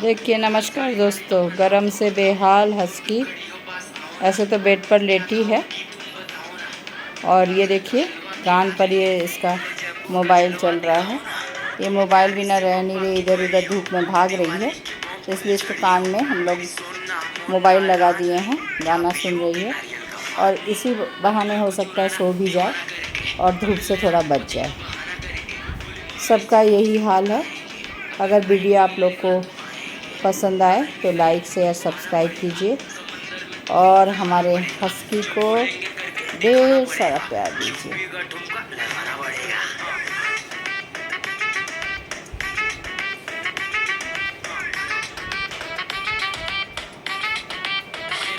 देखिए, नमस्कार दोस्तों। गरम से बेहाल हस्की ऐसे तो बेड पर लेटी है और ये देखिए कान पर ये इसका मोबाइल चल रहा है। ये मोबाइल बिना रह नहीं रही, इधर उधर धूप में भाग रही है, तो इसलिए इसको कान में हम लोग मोबाइल लगा दिए हैं, गाना सुन रही है और इसी बहाने हो सकता है सो भी जाए और धूप से थोड़ा बच जाए। सबका यही हाल है। अगर वीडियो आप लोग को पसंद आए तो लाइक शेयर सब्सक्राइब कीजिए और हमारे हस्की को ढेर सारा प्यार दीजिए।